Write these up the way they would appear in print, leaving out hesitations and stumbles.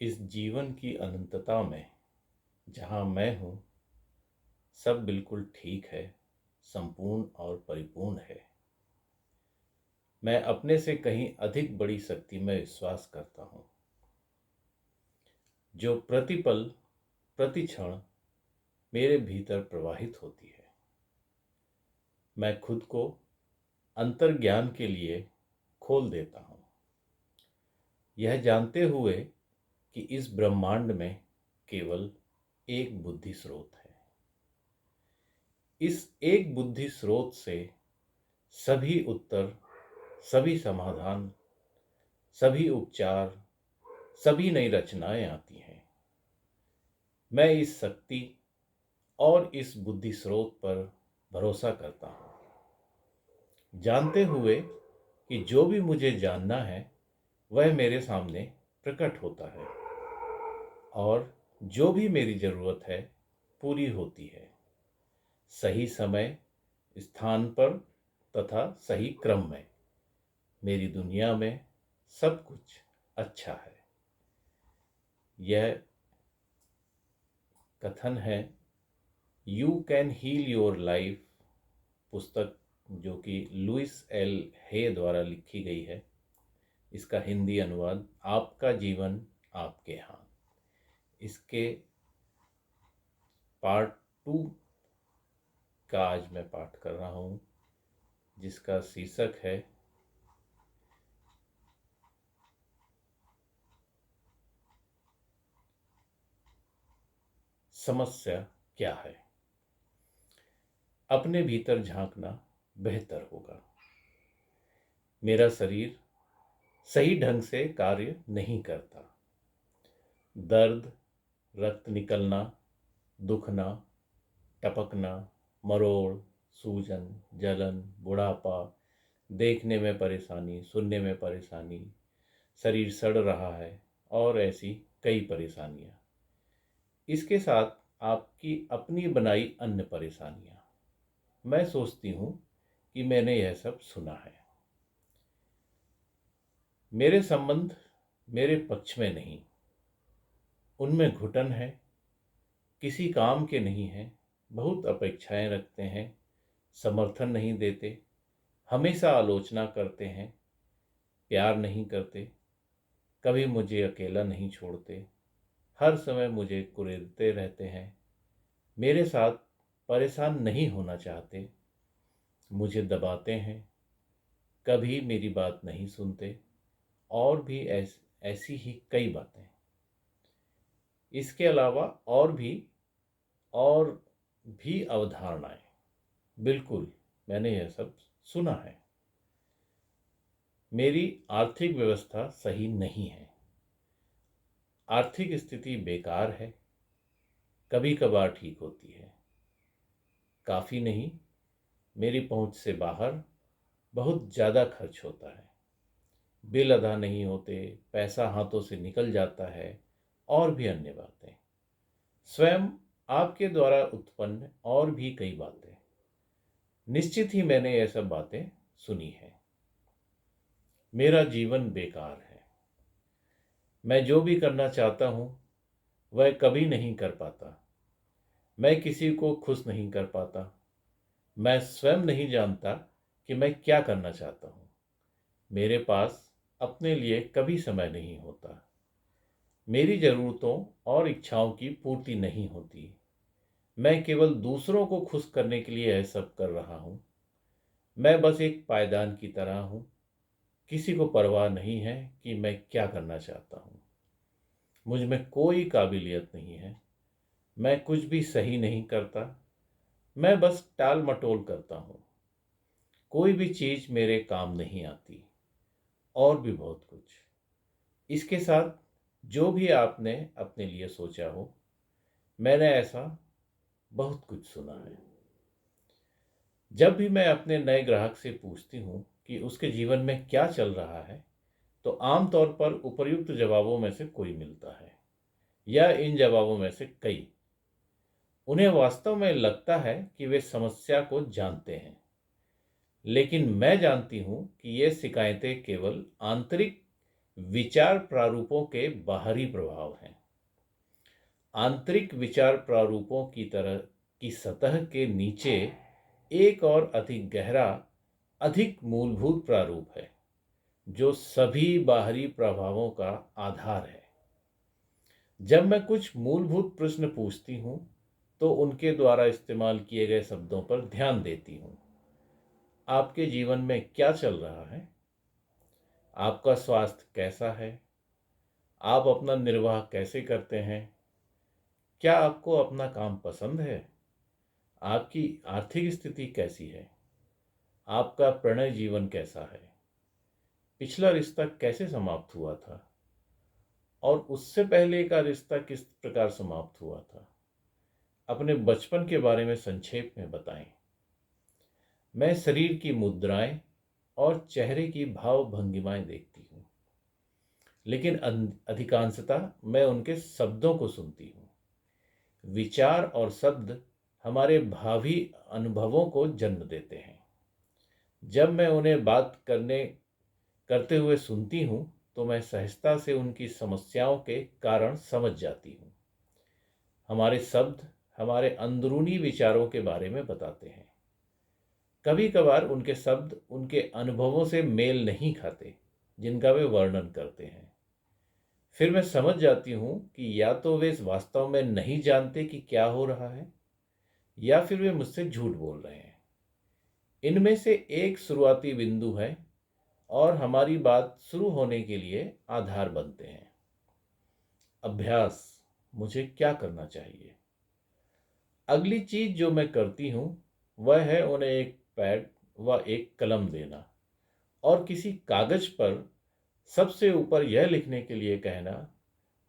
इस जीवन की अनंतता में जहाँ मैं हूँ, सब बिल्कुल ठीक है, संपूर्ण और परिपूर्ण है। मैं अपने से कहीं अधिक बड़ी शक्ति में विश्वास करता हूँ, जो प्रतिपल प्रति क्षण मेरे भीतर प्रवाहित होती है। मैं खुद को अंतर्ज्ञान के लिए खोल देता हूँ, यह जानते हुए कि इस ब्रह्मांड में केवल एक बुद्धि स्रोत है। इस एक बुद्धि स्रोत से सभी उत्तर, सभी समाधान, सभी उपचार, सभी नई रचनाएं आती हैं। मैं इस शक्ति और इस बुद्धि स्रोत पर भरोसा करता हूँ, जानते हुए कि जो भी मुझे जानना है वह मेरे सामने प्रकट होता है और जो भी मेरी जरूरत है पूरी होती है, सही समय, स्थान पर तथा सही क्रम में। मेरी दुनिया में सब कुछ अच्छा है। यह कथन है you can heal your life, पुस्तक जो कि लुइस एल हे द्वारा लिखी गई है। इसका हिंदी अनुवाद आपका जीवन आपके हाथ। इसके पार्ट 2 का आज मैं पाठ कर रहा हूँ, जिसका शीर्षक है समस्या क्या है। अपने भीतर झांकना बेहतर होगा। मेरा शरीर सही ढंग से कार्य नहीं करता। दर्द, रक्त निकलना, दुखना, टपकना, मरोड़, सूजन, जलन, बुढ़ापा, देखने में परेशानी, सुनने में परेशानी, शरीर सड़ रहा है और ऐसी कई परेशानियां। इसके साथ आपकी अपनी बनाई अन्य परेशानियां। मैं सोचती हूँ कि मैंने यह सब सुना है। मेरे संबंध मेरे पक्ष में नहीं, उनमें घुटन है, किसी काम के नहीं हैं, बहुत अपेक्षाएं रखते हैं, समर्थन नहीं देते, हमेशा आलोचना करते हैं, प्यार नहीं करते, कभी मुझे अकेला नहीं छोड़ते, हर समय मुझे कुरेदते रहते हैं, मेरे साथ परेशान नहीं होना चाहते, मुझे दबाते हैं, कभी मेरी बात नहीं सुनते, और भी ऐसी ही कई बातें। इसके अलावा और भी अवधारणाएं। बिल्कुल, मैंने यह सब सुना है। मेरी आर्थिक व्यवस्था सही नहीं है, आर्थिक स्थिति बेकार है, कभी कभार ठीक होती है, काफ़ी नहीं, मेरी पहुंच से बाहर, बहुत ज़्यादा खर्च होता है, बिल अदा नहीं होते, पैसा हाथों से निकल जाता है, और भी अन्य बातें। स्वयं आपके द्वारा उत्पन्न और भी कई बातें। निश्चित ही मैंने यह सब बातें सुनी है। मेरा जीवन बेकार है। मैं जो भी करना चाहता हूँ वह कभी नहीं कर पाता। मैं किसी को खुश नहीं कर पाता। मैं स्वयं नहीं जानता कि मैं क्या करना चाहता हूँ। मेरे पास अपने लिए कभी समय नहीं होता। मेरी ज़रूरतों और इच्छाओं की पूर्ति नहीं होती। मैं केवल दूसरों को खुश करने के लिए यह सब कर रहा हूँ। मैं बस एक पायदान की तरह हूँ। किसी को परवाह नहीं है कि मैं क्या करना चाहता हूँ। मुझ में कोई काबिलियत नहीं है। मैं कुछ भी सही नहीं करता। मैं बस टाल मटोल करता हूँ। कोई भी चीज़ मेरे काम नहीं आती, और भी बहुत कुछ। इसके साथ जो भी आपने अपने लिए सोचा हो, मैंने ऐसा बहुत कुछ सुना है। जब भी मैं अपने नए ग्राहक से पूछती हूँ कि उसके जीवन में क्या चल रहा है, तो आमतौर पर उपर्युक्त जवाबों में से कोई मिलता है, या इन जवाबों में से कई। उन्हें वास्तव में लगता है कि वे समस्या को जानते हैं, लेकिन मैं जानती हूँ कि ये शिकायतें केवल आंतरिक विचार प्रारूपों के बाहरी प्रभाव हैं। आंतरिक विचार प्रारूपों की तरह की सतह के नीचे एक और अधिक गहरा, अधिक मूलभूत प्रारूप है, जो सभी बाहरी प्रभावों का आधार है। जब मैं कुछ मूलभूत प्रश्न पूछती हूँ, तो उनके द्वारा इस्तेमाल किए गए शब्दों पर ध्यान देती हूँ। आपके जीवन में क्या चल रहा है? आपका स्वास्थ्य कैसा है? आप अपना निर्वाह कैसे करते हैं? क्या आपको अपना काम पसंद है? आपकी आर्थिक स्थिति कैसी है? आपका प्रणय जीवन कैसा है? पिछला रिश्ता कैसे समाप्त हुआ था? और उससे पहले का रिश्ता किस प्रकार समाप्त हुआ था? अपने बचपन के बारे में संक्षेप में बताएं। मैं शरीर की मुद्राएं और चेहरे की भाव भंगिमाएं देखती हूँ, लेकिन अधिकांशतः मैं उनके शब्दों को सुनती हूँ। विचार और शब्द हमारे भावी अनुभवों को जन्म देते हैं। जब मैं उन्हें करते हुए सुनती हूँ, तो मैं सहजता से उनकी समस्याओं के कारण समझ जाती हूँ। हमारे शब्द हमारे अंदरूनी विचारों के बारे में बताते हैं। कभी कभार उनके शब्द उनके अनुभवों से मेल नहीं खाते, जिनका वे वर्णन करते हैं। फिर मैं समझ जाती हूँ कि या तो वे वास्तव में नहीं जानते कि क्या हो रहा है, या फिर वे मुझसे झूठ बोल रहे हैं। इनमें से एक शुरुआती बिंदु है और हमारी बात शुरू होने के लिए आधार बनते हैं। अभ्यास। मुझे क्या करना चाहिए? अगली चीज जो मैं करती हूँ वह है उन्हें एक पैड व एक कलम देना और किसी कागज पर सबसे ऊपर यह लिखने के लिए कहना,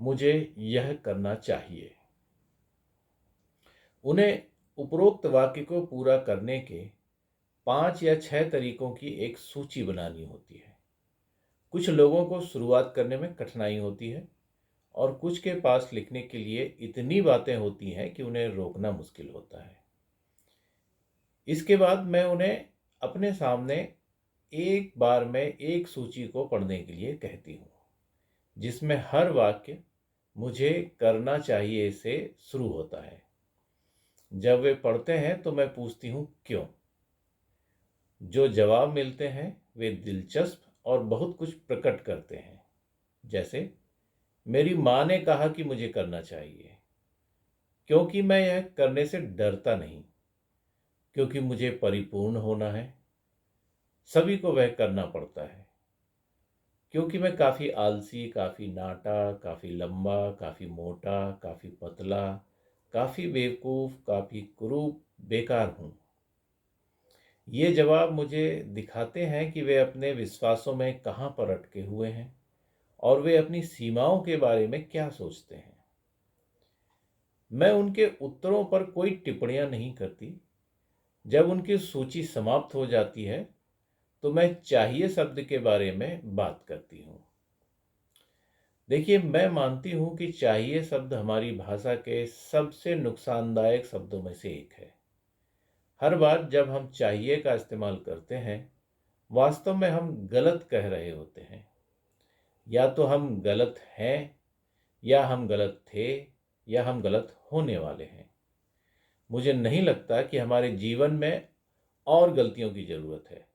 मुझे यह करना चाहिए। उन्हें उपरोक्त वाक्य को पूरा करने के 5 या 6 तरीकों की एक सूची बनानी होती है। कुछ लोगों को शुरुआत करने में कठिनाई होती है और कुछ के पास लिखने के लिए इतनी बातें होती हैं कि उन्हें रोकना मुश्किल होता है। इसके बाद मैं उन्हें अपने सामने एक बार में एक सूची को पढ़ने के लिए कहती हूँ, जिसमें हर वाक्य मुझे करना चाहिए से शुरू होता है। जब वे पढ़ते हैं तो मैं पूछती हूँ क्यों। जो जवाब मिलते हैं वे दिलचस्प और बहुत कुछ प्रकट करते हैं, जैसे मेरी माँ ने कहा कि मुझे करना चाहिए, क्योंकि मैं यह करने से डरता नहीं, क्योंकि मुझे परिपूर्ण होना है। सभी को वह करना पड़ता है, क्योंकि मैं काफ़ी आलसी, काफ़ी नाटा, काफ़ी लंबा, काफ़ी मोटा, काफ़ी पतला, काफ़ी बेवकूफ़, काफ़ी कुरूप, बेकार हूँ। ये जवाब मुझे दिखाते हैं कि वे अपने विश्वासों में कहाँ पर अटके हुए हैं और वे अपनी सीमाओं के बारे में क्या सोचते हैं। मैं उनके उत्तरों पर कोई टिप्पणियां नहीं करती। जब उनकी सूची समाप्त हो जाती है तो मैं चाहिए शब्द के बारे में बात करती हूँ। देखिए, मैं मानती हूँ कि चाहिए शब्द हमारी भाषा के सबसे नुकसानदायक शब्दों में से एक है। हर बार जब हम चाहिए का इस्तेमाल करते हैं, वास्तव में हम गलत कह रहे होते हैं। या तो हम गलत हैं, या हम गलत थे, या हम गलत होने वाले हैं। मुझे नहीं लगता कि हमारे जीवन में और गलतियों की ज़रूरत है।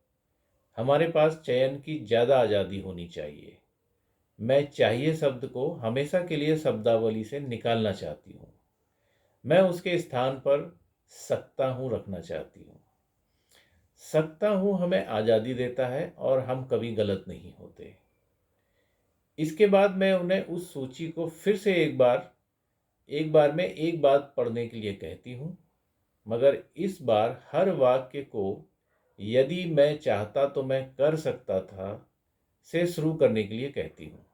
हमारे पास चयन की ज़्यादा आज़ादी होनी चाहिए। मैं चाहिए शब्द को हमेशा के लिए शब्दावली से निकालना चाहती हूँ। मैं उसके स्थान पर सकता हूँ रखना चाहती हूँ। सकता हूँ हमें आज़ादी देता है और हम कभी गलत नहीं होते। इसके बाद मैं उन्हें उस सूची को फिर से एक बार में एक बात पढ़ने के लिए कहती हूँ, मगर इस बार हर वाक्य को यदि मैं चाहता तो मैं कर सकता था से शुरू करने के लिए कहती हूँ।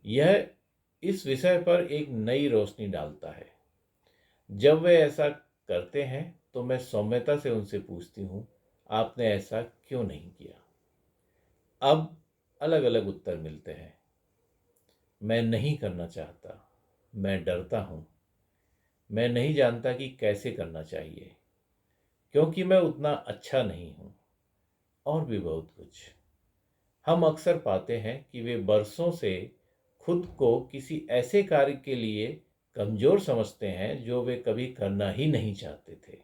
यह इस विषय पर एक नई रोशनी डालता है। जब वे ऐसा करते हैं तो मैं सौम्यता से उनसे पूछती हूँ, आपने ऐसा क्यों नहीं किया? अब अलग अलग उत्तर मिलते हैं। मैं नहीं करना चाहता, मैं डरता हूँ, मैं नहीं जानता कि कैसे करना चाहिए, क्योंकि मैं उतना अच्छा नहीं हूँ, और भी बहुत कुछ। हम अक्सर पाते हैं कि वे बरसों से खुद को किसी ऐसे कार्य के लिए कमज़ोर समझते हैं जो वे कभी करना ही नहीं चाहते थे,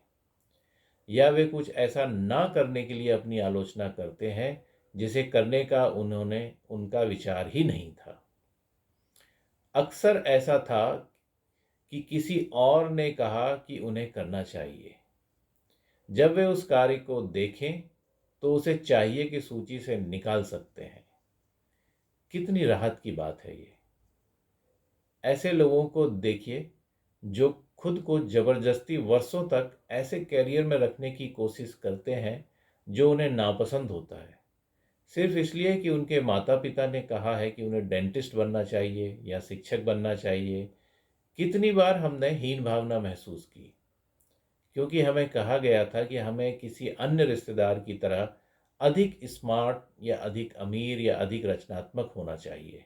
या वे कुछ ऐसा ना करने के लिए अपनी आलोचना करते हैं जिसे करने का उन्होंने उनका विचार ही नहीं था। अक्सर ऐसा था कि किसी और ने कहा कि उन्हें करना चाहिए। जब वे उस कार्य को देखें तो उसे चाहिए की सूची से निकाल सकते हैं। कितनी राहत की बात है ये। ऐसे लोगों को देखिए जो खुद को जबरदस्ती वर्षों तक ऐसे करियर में रखने की कोशिश करते हैं जो उन्हें नापसंद होता है, सिर्फ इसलिए कि उनके माता पिता ने कहा है कि उन्हें डेंटिस्ट बनना चाहिए या शिक्षक बनना चाहिए। कितनी बार हमने हीन भावना महसूस की क्योंकि हमें कहा गया था कि हमें किसी अन्य रिश्तेदार की तरह अधिक स्मार्ट या अधिक अमीर या अधिक रचनात्मक होना चाहिए।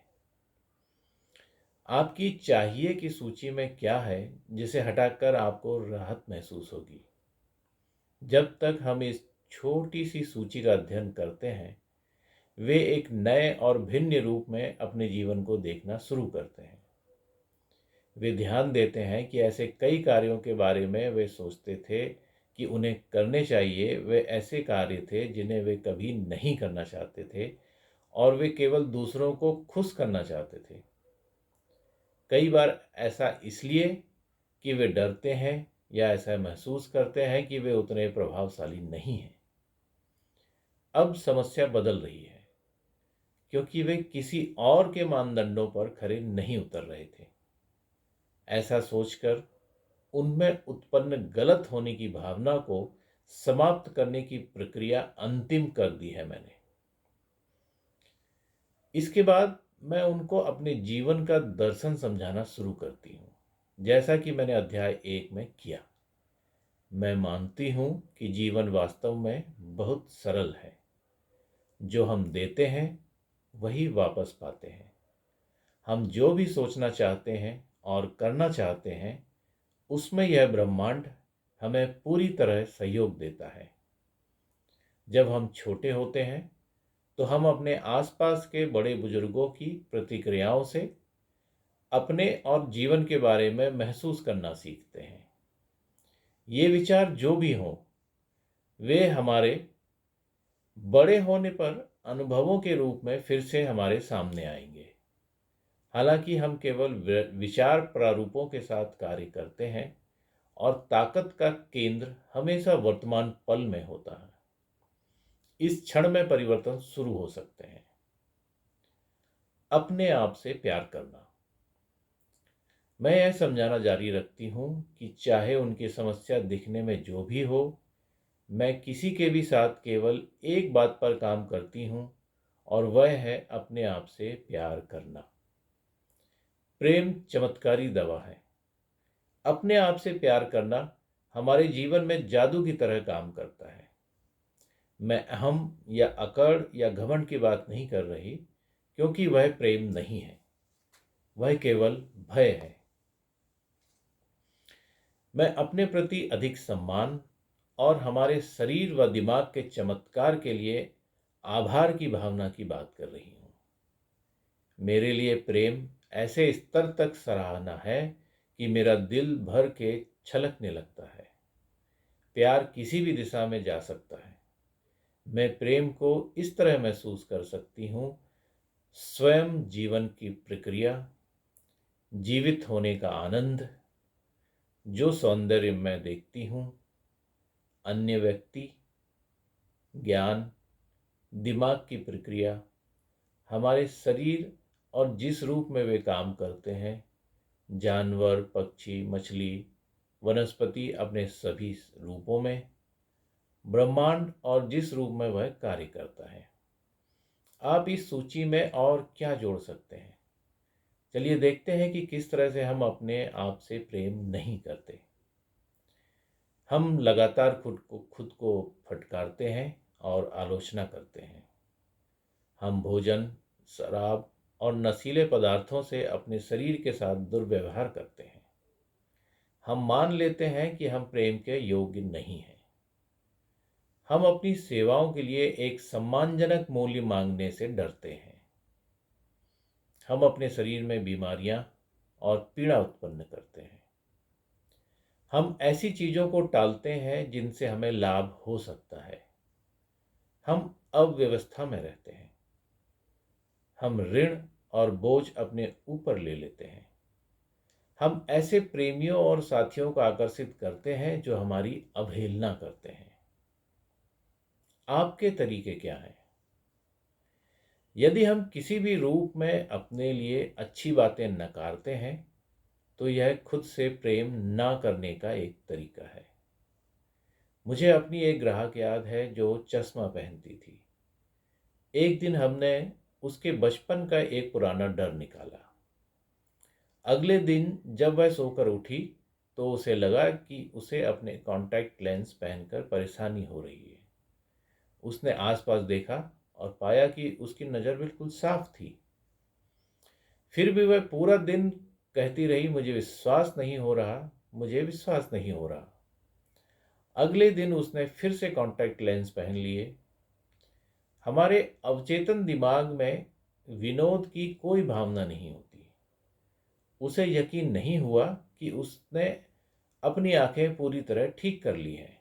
आपकी चाहिए की सूची में क्या है जिसे हटाकर आपको राहत महसूस होगी? जब तक हम इस छोटी सी सूची का अध्ययन करते हैं, वे एक नए और भिन्न रूप में अपने जीवन को देखना शुरू करते हैं। वे ध्यान देते हैं कि ऐसे कई कार्यों के बारे में वे सोचते थे कि उन्हें करने चाहिए, वे ऐसे कार्य थे जिन्हें वे कभी नहीं करना चाहते थे और वे केवल दूसरों को खुश करना चाहते थे। कई बार ऐसा इसलिए कि वे डरते हैं या ऐसा महसूस करते हैं कि वे उतने प्रभावशाली नहीं हैं। अब समस्या बदल रही है क्योंकि वे किसी और के मानदंडों पर खरे नहीं उतर रहे थे। ऐसा सोचकर उनमें उत्पन्न गलत होने की भावना को समाप्त करने की प्रक्रिया अंतिम कर दी है मैंने। इसके बाद मैं उनको अपने जीवन का दर्शन समझाना शुरू करती हूँ, जैसा कि मैंने अध्याय 1 में किया। मैं मानती हूँ कि जीवन वास्तव में बहुत सरल है। जो हम देते हैं वही वापस पाते हैं। हम जो भी सोचना चाहते हैं और करना चाहते हैं उसमें यह ब्रह्मांड हमें पूरी तरह सहयोग देता है। जब हम छोटे होते हैं तो हम अपने आसपास के बड़े बुजुर्गों की प्रतिक्रियाओं से अपने और जीवन के बारे में महसूस करना सीखते हैं। ये विचार जो भी हों, वे हमारे बड़े होने पर अनुभवों के रूप में फिर से हमारे सामने आएंगे। हालांकि हम केवल विचार प्रारूपों के साथ कार्य करते हैं और ताकत का केंद्र हमेशा वर्तमान पल में होता है। इस क्षण में परिवर्तन शुरू हो सकते हैं। अपने आप से प्यार करना। मैं यह समझाना जारी रखती हूँ कि चाहे उनकी समस्या दिखने में जो भी हो, मैं किसी के भी साथ केवल एक बात पर काम करती हूँ और वह है अपने आप से प्यार करना। प्रेम चमत्कारी दवा है। अपने आप से प्यार करना हमारे जीवन में जादू की तरह काम करता है। मैं अहम या अकड़ या घमंड की बात नहीं कर रही क्योंकि वह प्रेम नहीं है, वह केवल भय है। मैं अपने प्रति अधिक सम्मान और हमारे शरीर व दिमाग के चमत्कार के लिए आभार की भावना की बात कर रही हूँ। मेरे लिए प्रेम ऐसे स्तर तक सराहना है कि मेरा दिल भर के छलकने लगता है। प्यार किसी भी दिशा में जा सकता है। मैं प्रेम को इस तरह महसूस कर सकती हूँ, स्वयं जीवन की प्रक्रिया, जीवित होने का आनंद, जो सौंदर्य मैं देखती हूँ, अन्य व्यक्ति, ज्ञान, दिमाग की प्रक्रिया, हमारे शरीर और जिस रूप में वे काम करते हैं, जानवर, पक्षी, मछली, वनस्पति अपने सभी रूपों में, ब्रह्मांड और जिस रूप में वह कार्य करता है। आप इस सूची में और क्या जोड़ सकते हैं? चलिए देखते हैं कि किस तरह से हम अपने आप से प्रेम नहीं करते। हम लगातार खुद को फटकारते हैं और आलोचना करते हैं। हम भोजन, शराब और नशीले पदार्थों से अपने शरीर के साथ दुर्व्यवहार करते हैं। हम मान लेते हैं कि हम प्रेम के योग्य नहीं हैं। हम अपनी सेवाओं के लिए एक सम्मानजनक मूल्य मांगने से डरते हैं। हम अपने शरीर में बीमारियां और पीड़ा उत्पन्न करते हैं। हम ऐसी चीजों को टालते हैं जिनसे हमें लाभ हो सकता है। हम अव्यवस्था में रहते हैं। हम ऋण और बोझ अपने ऊपर ले लेते हैं। हम ऐसे प्रेमियों और साथियों को आकर्षित करते हैं जो हमारी अवहेलना करते हैं। आपके तरीके क्या हैं? यदि हम किसी भी रूप में अपने लिए अच्छी बातें नकारते हैं तो यह खुद से प्रेम ना करने का एक तरीका है। मुझे अपनी एक ग्राहक याद है जो चश्मा पहनती थी। एक दिन हमने उसके बचपन का एक पुराना डर निकाला। अगले दिन जब वह सोकर उठी तो उसे लगा कि उसे अपने कॉन्टैक्ट लेंस पहनकर परेशानी हो रही है। उसने आसपास देखा और पाया कि उसकी नज़र बिल्कुल साफ थी। फिर भी वह पूरा दिन कहती रही, मुझे विश्वास नहीं हो रहा, मुझे विश्वास नहीं हो रहा। अगले दिन उसने फिर से कॉन्टैक्ट लेंस पहन लिए। हमारे अवचेतन दिमाग में विनोद की कोई भावना नहीं होती। उसे यकीन नहीं हुआ कि उसने अपनी आंखें पूरी तरह ठीक कर ली हैं।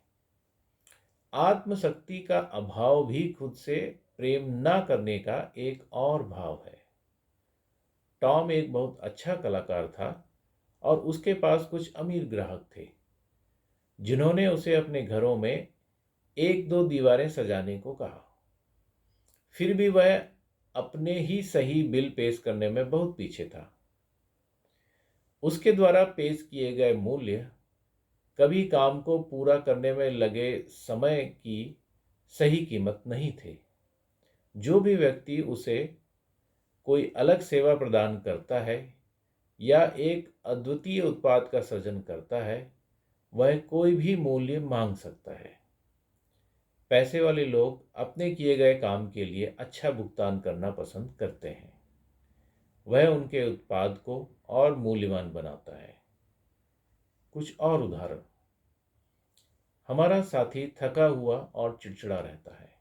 आत्मशक्ति का अभाव भी खुद से प्रेम ना करने का एक और भाव है। टॉम एक बहुत अच्छा कलाकार था और उसके पास कुछ अमीर ग्राहक थे जिन्होंने उसे अपने घरों में एक दो दीवारें सजाने को कहा। फिर भी वह अपने ही सही बिल पेश करने में बहुत पीछे था। उसके द्वारा पेश किए गए मूल्य कभी काम को पूरा करने में लगे समय की सही कीमत नहीं थे। जो भी व्यक्ति उसे कोई अलग सेवा प्रदान करता है या एक अद्वितीय उत्पाद का सृजन करता है, वह कोई भी मूल्य मांग सकता है। पैसे वाले लोग अपने किए गए काम के लिए अच्छा भुगतान करना पसंद करते हैं। वह उनके उत्पाद को और मूल्यवान बनाता है। कुछ और उदाहरण। हमारा साथी थका हुआ और चिड़चिड़ा रहता है।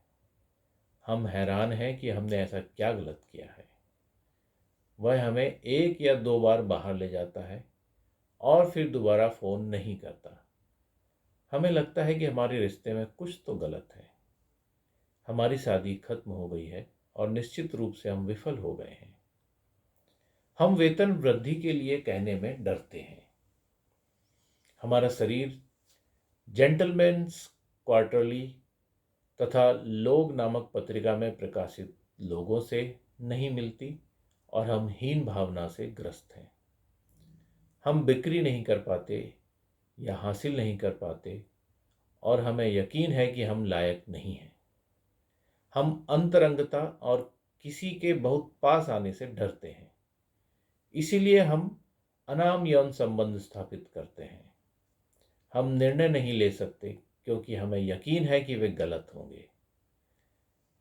हम हैरान हैं कि हमने ऐसा क्या गलत किया है। वह हमें एक या दो बार बाहर ले जाता है और फिर दोबारा फ़ोन नहीं करता। हमें लगता है कि हमारे रिश्ते में कुछ तो गलत है। हमारी शादी खत्म हो गई है और निश्चित रूप से हम विफल हो गए हैं। हम वेतन वृद्धि के लिए कहने में डरते हैं। हमारा शरीर जेंटलमैन्स क्वार्टरली तथा लोग नामक पत्रिका में प्रकाशित लोगों से नहीं मिलती और हम हीन भावना से ग्रस्त हैं। हम बिक्री नहीं कर पाते या हासिल नहीं कर पाते और हमें यकीन है कि हम लायक नहीं हैं। हम अंतरंगता और किसी के बहुत पास आने से डरते हैं। इसीलिए हम अनाम यौन संबंध स्थापित करते हैं। हम निर्णय नहीं ले सकते क्योंकि हमें यकीन है कि वे गलत होंगे।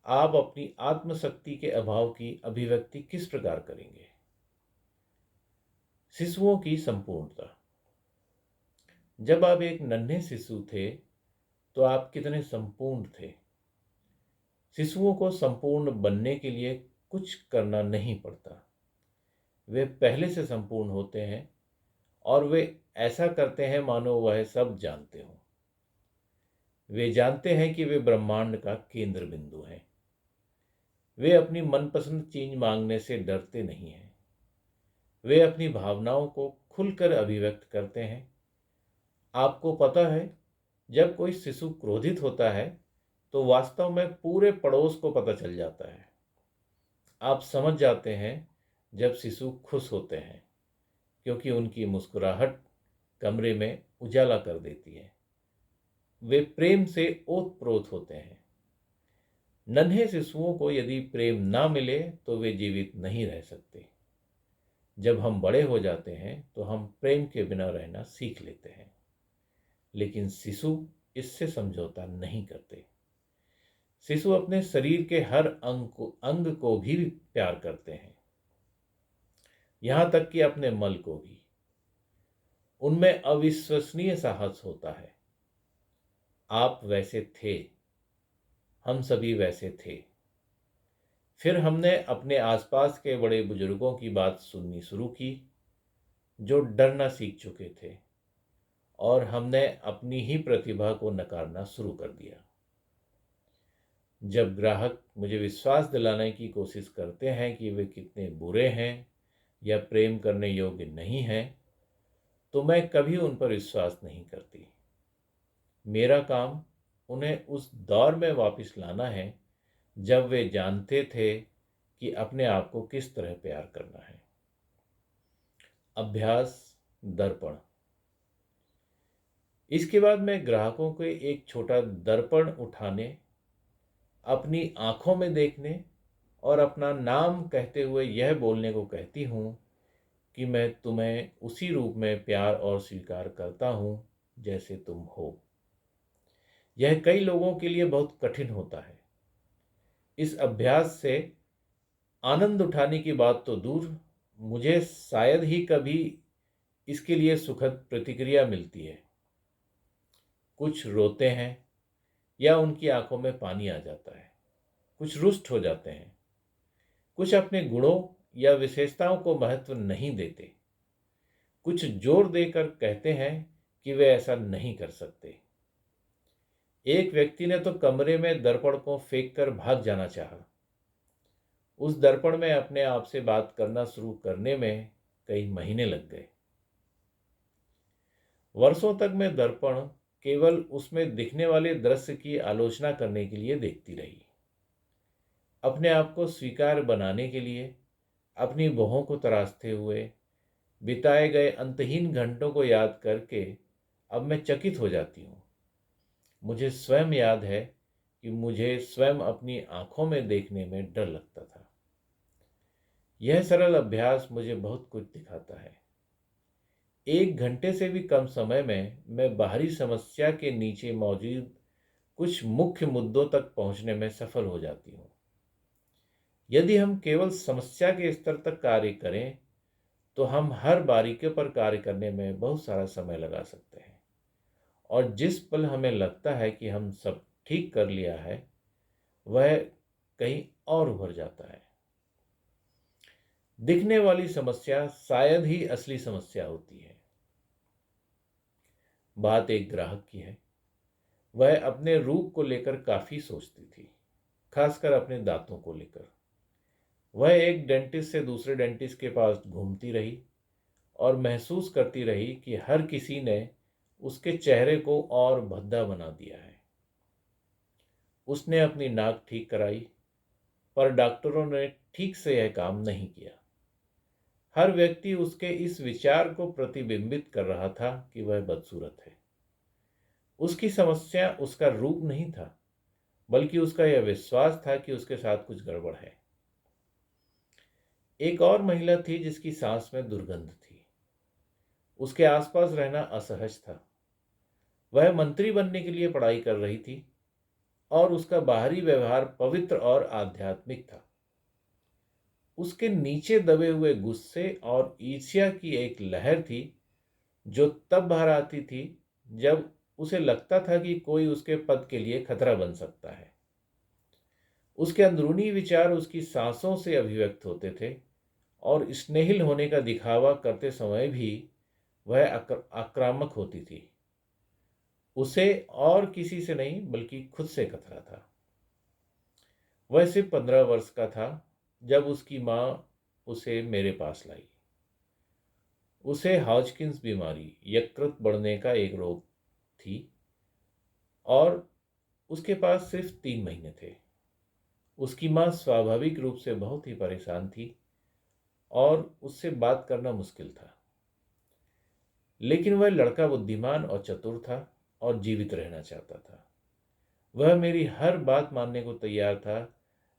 आप अपनी आत्मशक्ति के अभाव की अभिव्यक्ति किस प्रकार करेंगे? शिशुओं की संपूर्णता। जब आप एक नन्हे शिशु थे तो आप कितने संपूर्ण थे। शिशुओं को संपूर्ण बनने के लिए कुछ करना नहीं पड़ता। वे पहले से संपूर्ण होते हैं और वे ऐसा करते हैं मानो वह सब जानते हों। वे जानते हैं कि वे ब्रह्मांड का केंद्र बिंदु हैं। वे अपनी मनपसंद चीज मांगने से डरते नहीं हैं। वे अपनी भावनाओं को खुलकर अभिव्यक्त करते हैं। आपको पता है, जब कोई शिशु क्रोधित होता है तो वास्तव में पूरे पड़ोस को पता चल जाता है। आप समझ जाते हैं जब शिशु खुश होते हैं क्योंकि उनकी मुस्कुराहट कमरे में उजाला कर देती है। वे प्रेम से ओतप्रोत होते हैं। नन्हे शिशुओं को यदि प्रेम ना मिले तो वे जीवित नहीं रह सकते। जब हम बड़े हो जाते हैं तो हम प्रेम के बिना रहना सीख लेते हैं, लेकिन शिशु इससे समझौता नहीं करते। शिशु अपने शरीर के हर अंग को भी प्यार करते हैं, यहाँ तक कि अपने मल को भी। उनमें अविश्वसनीय साहस होता है। आप वैसे थे, हम सभी वैसे थे। फिर हमने अपने आसपास के बड़े बुजुर्गों की बात सुननी शुरू की, जो डरना सीख चुके थे, और हमने अपनी ही प्रतिभा को नकारना शुरू कर दिया। जब ग्राहक मुझे विश्वास दिलाने की कोशिश करते हैं कि वे कितने बुरे हैं या प्रेम करने योग्य नहीं हैं, तो मैं कभी उन पर विश्वास नहीं करती। मेरा काम उन्हें उस दौर में वापस लाना है जब वे जानते थे कि अपने आप को किस तरह प्यार करना है। अभ्यास दर्पण। इसके बाद मैं ग्राहकों को एक छोटा दर्पण उठाने, अपनी आंखों में देखने और अपना नाम कहते हुए यह बोलने को कहती हूँ कि मैं तुम्हें उसी रूप में प्यार और स्वीकार करता हूँ जैसे तुम हो। यह कई लोगों के लिए बहुत कठिन होता है। इस अभ्यास से आनंद उठाने की बात तो दूर, मुझे शायद ही कभी इसके लिए सुखद प्रतिक्रिया मिलती है। कुछ रोते हैं या उनकी आंखों में पानी आ जाता है, कुछ रुष्ट हो जाते हैं, कुछ अपने गुणों या विशेषताओं को महत्व नहीं देते, कुछ जोर देकर कहते हैं कि वे ऐसा नहीं कर सकते। एक व्यक्ति ने तो कमरे में दर्पण को फेंक कर भाग जाना चाहा। उस दर्पण में अपने आप से बात करना शुरू करने में कई महीने लग गए। वर्षों तक मैं दर्पण केवल उसमें दिखने वाले दृश्य की आलोचना करने के लिए देखती रही। अपने आप को स्वीकार बनाने के लिए अपनी भौहों को तराशते हुए बिताए गए अंतहीन घंटों को याद करके अब मैं चकित हो जाती हूँ। मुझे स्वयं याद है कि मुझे स्वयं अपनी आंखों में देखने में डर लगता था। यह सरल अभ्यास मुझे बहुत कुछ दिखाता है। 1 घंटे से भी कम समय में मैं बाहरी समस्या के नीचे मौजूद कुछ मुख्य मुद्दों तक पहुंचने में सफल हो जाती हूँ। यदि हम केवल समस्या के स्तर तक कार्य करें तो हम हर बारीकियों पर कार्य करने में बहुत सारा समय लगा सकते हैं, और जिस पल हमें लगता है कि हम सब ठीक कर लिया है, वह कहीं और उभर जाता है। दिखने वाली समस्या शायद ही असली समस्या होती है। बात एक ग्राहक की है। वह अपने रूप को लेकर काफी सोचती थी, खासकर अपने दांतों को लेकर। वह एक डेंटिस्ट से दूसरे डेंटिस्ट के पास घूमती रही और महसूस करती रही कि हर किसी ने उसके चेहरे को और भद्दा बना दिया है। उसने अपनी नाक ठीक कराई, पर डॉक्टरों ने ठीक से यह काम नहीं किया। हर व्यक्ति उसके इस विचार को प्रतिबिंबित कर रहा था कि वह बदसूरत है। उसकी समस्या उसका रूप नहीं था, बल्कि उसका यह विश्वास था कि उसके साथ कुछ गड़बड़ है। एक और महिला थी जिसकी सांस में दुर्गंध थी। उसके आसपास रहना असहज था। वह मंत्री बनने के लिए पढ़ाई कर रही थी और उसका बाहरी व्यवहार पवित्र और आध्यात्मिक था। उसके नीचे दबे हुए गुस्से और ईर्ष्या की एक लहर थी, जो तब बाहर आती थी जब उसे लगता था कि कोई उसके पद के लिए खतरा बन सकता है। उसके अंदरूनी विचार उसकी सांसों से अभिव्यक्त होते थे, और स्नेहिल होने का दिखावा करते समय भी वह आक्रामक होती थी। उसे और किसी से नहीं, बल्कि खुद से खतरा था। वह सिर्फ 15 वर्ष का था जब उसकी माँ उसे मेरे पास लाई। उसे हॉजकिंस बीमारी, यकृत बढ़ने का एक रोग थी, और उसके पास सिर्फ 3 महीने थे। उसकी माँ स्वाभाविक रूप से बहुत ही परेशान थी और उससे बात करना मुश्किल था। लेकिन वह लड़का बुद्धिमान और चतुर था और जीवित रहना चाहता था। वह मेरी हर बात मानने को तैयार था,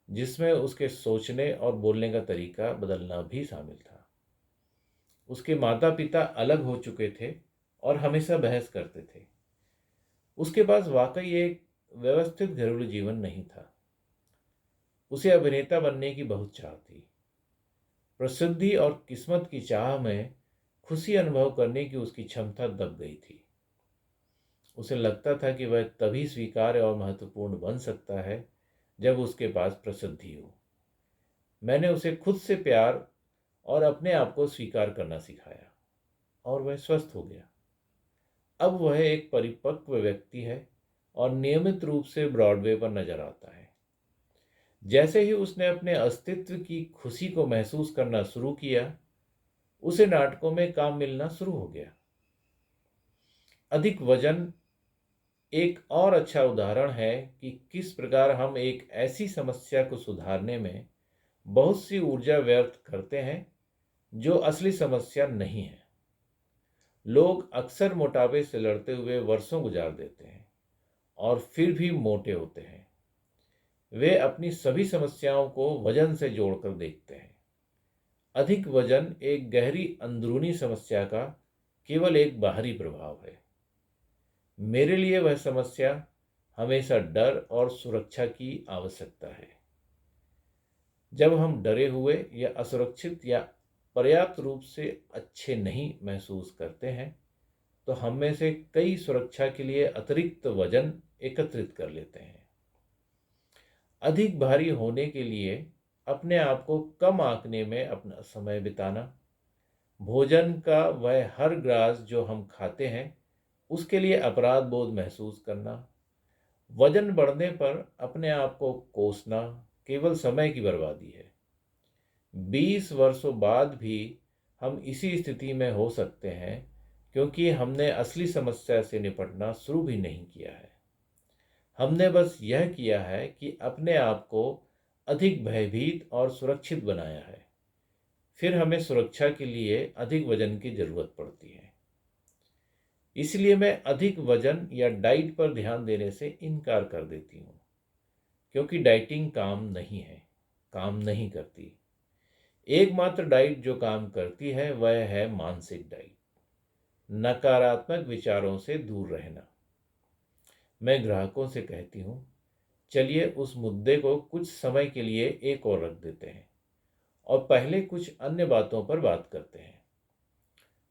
जिसमें उसके सोचने और बोलने का तरीका बदलना भी शामिल था। उसके माता पिता अलग हो चुके थे और हमेशा बहस करते थे। उसके पास वाकई एक व्यवस्थित घरेलू जीवन नहीं था। उसे अभिनेता बनने की बहुत चाह थी। प्रसिद्धि और किस्मत की चाह में खुशी अनुभव करने की उसकी क्षमता दब गई थी। उसे लगता था कि वह तभी स्वीकार्य और महत्वपूर्ण बन सकता है जब उसके पास प्रसिद्धि हो। मैंने उसे खुद से प्यार और अपने आप को स्वीकार करना सिखाया और वह स्वस्थ हो गया। अब वह एक परिपक्व व्यक्ति है और नियमित रूप से ब्रॉडवे पर नजर आता है। जैसे ही उसने अपने अस्तित्व की खुशी को महसूस करना शुरू किया, उसे नाटकों में काम मिलना शुरू हो गया। अधिक वजन एक और अच्छा उदाहरण है कि किस प्रकार हम एक ऐसी समस्या को सुधारने में बहुत सी ऊर्जा व्यर्थ करते हैं जो असली समस्या नहीं है। लोग अक्सर मोटापे से लड़ते हुए वर्षों गुजार देते हैं और फिर भी मोटे होते हैं। वे अपनी सभी समस्याओं को वजन से जोड़कर देखते हैं। अधिक वजन एक गहरी अंदरूनी समस्या का केवल एक बाहरी प्रभाव है। मेरे लिए वह समस्या हमेशा डर और सुरक्षा की आवश्यकता है। जब हम डरे हुए या असुरक्षित या पर्याप्त रूप से अच्छे नहीं महसूस करते हैं, तो हम में से कई सुरक्षा के लिए अतिरिक्त वजन एकत्रित कर लेते हैं। अधिक भारी होने के लिए अपने आप को कम आंकने में अपना समय बिताना, भोजन का वह हर ग्रास जो हम खाते हैं उसके लिए अपराध बोध महसूस करना, वजन बढ़ने पर अपने आप को कोसना केवल समय की बर्बादी है। 20 वर्षों बाद भी हम इसी स्थिति में हो सकते हैं क्योंकि हमने असली समस्या से निपटना शुरू भी नहीं किया है। हमने बस यह किया है कि अपने आप को अधिक भयभीत और सुरक्षित बनाया है। फिर हमें सुरक्षा के लिए अधिक वजन की जरूरत पड़ती है। इसलिए मैं अधिक वजन या डाइट पर ध्यान देने से इनकार कर देती हूँ, क्योंकि डाइटिंग काम नहीं करती। एकमात्र डाइट जो काम करती है वह है मानसिक डाइट, नकारात्मक विचारों से दूर रहना। मैं ग्राहकों से कहती हूँ, चलिए उस मुद्दे को कुछ समय के लिए एक और रख देते हैं और पहले कुछ अन्य बातों पर बात करते हैं।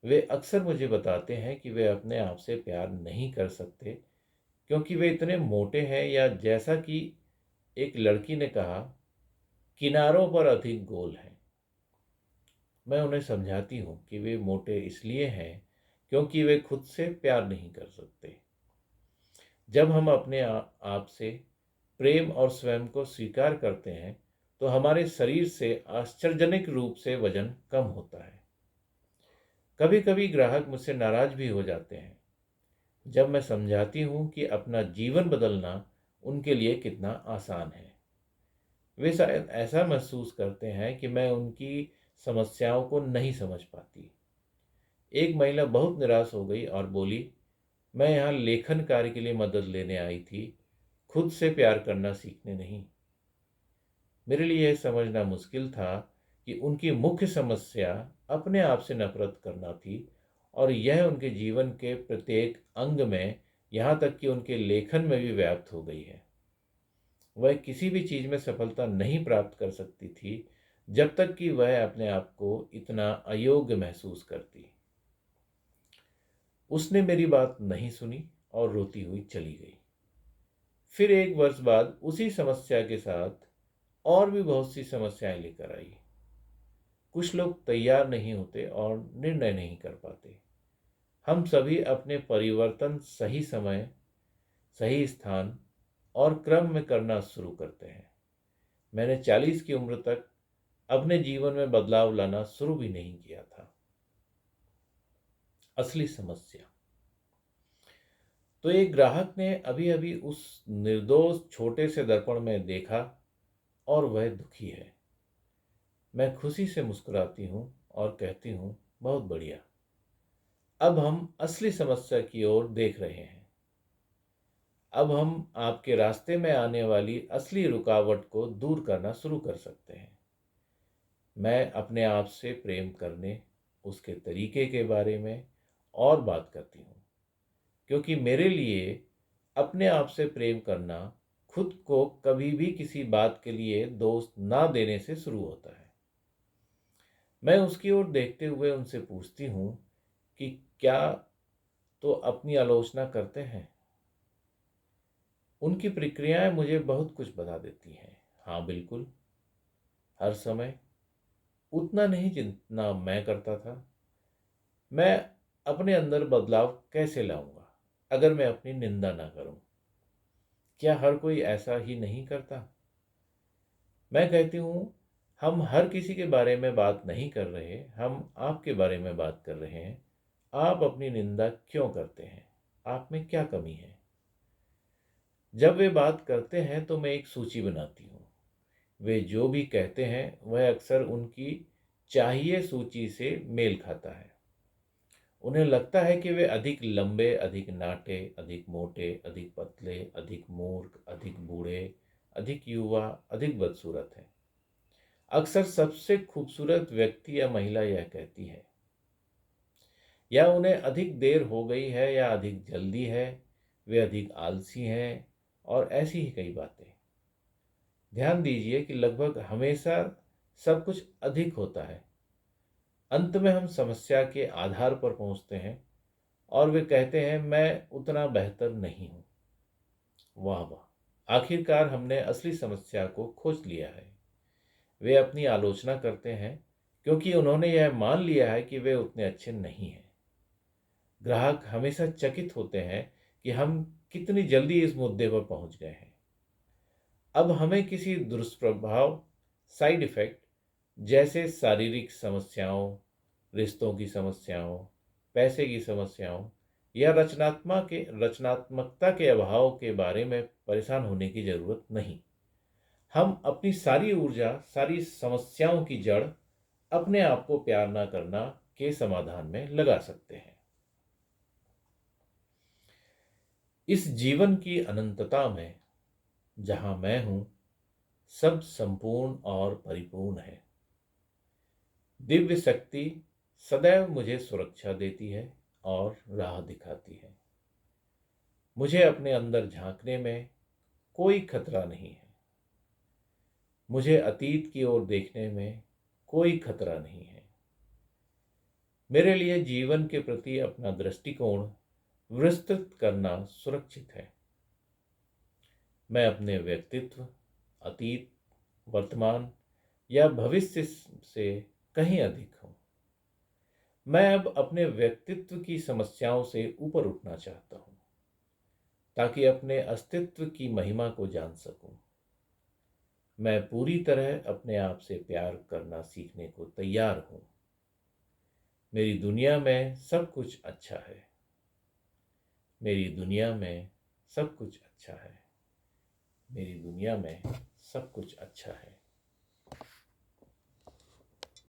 वे अक्सर मुझे बताते हैं कि वे अपने आप से प्यार नहीं कर सकते क्योंकि वे इतने मोटे हैं, या जैसा कि एक लड़की ने कहा, किनारों पर अधिक गोल हैं। मैं उन्हें समझाती हूँ कि वे मोटे इसलिए हैं क्योंकि वे खुद से प्यार नहीं कर सकते। जब हम अपने आप से प्रेम और स्वयं को स्वीकार करते हैं तो हमारे शरीर से आश्चर्यजनक रूप से वजन कम होता है। कभी कभी ग्राहक मुझसे नाराज भी हो जाते हैं जब मैं समझाती हूँ कि अपना जीवन बदलना उनके लिए कितना आसान है। वे शायद ऐसा महसूस करते हैं कि मैं उनकी समस्याओं को नहीं समझ पाती। एक महिला बहुत निराश हो गई और बोली, मैं यहाँ लेखन कार्य के लिए मदद लेने आई थी, खुद से प्यार करना सीखने नहीं। मेरे लिए यह समझना मुश्किल था कि उनकी मुख्य समस्या अपने आप से नफरत करना थी और यह उनके जीवन के प्रत्येक अंग में, यहाँ तक कि उनके लेखन में भी व्याप्त हो गई है। वह किसी भी चीज में सफलता नहीं प्राप्त कर सकती थी जब तक कि वह अपने आप को इतना अयोग्य महसूस करती। उसने मेरी बात नहीं सुनी और रोती हुई चली गई। फिर एक वर्ष बाद उसी समस्या के साथ और भी बहुत सी समस्याएं लेकर आई। कुछ लोग तैयार नहीं होते और निर्णय नहीं कर पाते। हम सभी अपने परिवर्तन सही समय, सही स्थान और क्रम में करना शुरू करते हैं। मैंने 40 की उम्र तक अपने जीवन में बदलाव लाना शुरू भी नहीं किया था। असली समस्या तो एक ग्राहक ने अभी अभी उस निर्दोष छोटे से दर्पण में देखा और वह दुखी है। मैं खुशी से मुस्कुराती हूँ और कहती हूँ, बहुत बढ़िया, अब हम असली समस्या की ओर देख रहे हैं। अब हम आपके रास्ते में आने वाली असली रुकावट को दूर करना शुरू कर सकते हैं। मैं अपने आप से प्रेम करने, उसके तरीके के बारे में और बात करती हूँ, क्योंकि मेरे लिए अपने आप से प्रेम करना खुद को कभी भी किसी बात के लिए दोष ना देने से शुरू होता है। मैं उसकी ओर देखते हुए उनसे पूछती हूँ कि क्या तो अपनी आलोचना करते हैं? उनकी प्रक्रियाएं मुझे बहुत कुछ बता देती हैं। हाँ बिल्कुल, हर समय उतना नहीं जितना मैं करता था। मैं अपने अंदर बदलाव कैसे लाऊंगा अगर मैं अपनी निंदा ना करूं? क्या हर कोई ऐसा ही नहीं करता? मैं कहती हूँ, हम हर किसी के बारे में बात नहीं कर रहे, हम आपके बारे में बात कर रहे हैं। आप अपनी निंदा क्यों करते हैं? आप में क्या कमी है? जब वे बात करते हैं तो मैं एक सूची बनाती हूँ। वे जो भी कहते हैं वह अक्सर उनकी चाहिए सूची से मेल खाता है। उन्हें लगता है कि वे अधिक लंबे, अधिक नाटे, अधिक मोटे, अधिक पतले, अधिक मूर्ख, अधिक बूढ़े, अधिक युवा, अधिक बदसूरत हैं। अक्सर सबसे खूबसूरत व्यक्ति या महिला यह कहती है, या उन्हें अधिक देर हो गई है या अधिक जल्दी है, वे अधिक आलसी हैं, और ऐसी ही कई बातें। ध्यान दीजिए कि लगभग हमेशा सब कुछ अधिक होता है। अंत में हम समस्या के आधार पर पहुंचते हैं और वे कहते हैं, मैं उतना बेहतर नहीं हूं। वाह वाह, आखिरकार हमने असली समस्या को खोज लिया है। वे अपनी आलोचना करते हैं क्योंकि उन्होंने यह मान लिया है कि वे उतने अच्छे नहीं हैं। ग्राहक हमेशा चकित होते हैं कि हम कितनी जल्दी इस मुद्दे पर पहुंच गए हैं। अब हमें किसी दुष्प्रभाव, साइड इफेक्ट, जैसे शारीरिक समस्याओं, रिश्तों की समस्याओं, पैसे की समस्याओं या रचनात्मकता के अभाव के बारे में परेशान होने की जरूरत नहीं। हम अपनी सारी ऊर्जा, सारी समस्याओं की जड़ अपने आप को प्यार ना करना के समाधान में लगा सकते हैं। इस जीवन की अनंतता में जहां मैं हूं, सब संपूर्ण और परिपूर्ण है। दिव्य शक्ति सदैव मुझे सुरक्षा देती है और राह दिखाती है। मुझे अपने अंदर झांकने में कोई खतरा नहीं है। मुझे अतीत की ओर देखने में कोई खतरा नहीं है। मेरे लिए जीवन के प्रति अपना दृष्टिकोण विस्तृत करना सुरक्षित है। मैं अपने व्यक्तित्व, अतीत, वर्तमान या भविष्य से कहीं अधिक हूं। मैं अब अपने व्यक्तित्व की समस्याओं से ऊपर उठना चाहता हूं ताकि अपने अस्तित्व की महिमा को जान सकूं। मैं पूरी तरह अपने आप से प्यार करना सीखने को तैयार हूं। मेरी दुनिया में सब कुछ अच्छा है। मेरी दुनिया में सब कुछ अच्छा है। मेरी दुनिया में सब कुछ अच्छा है।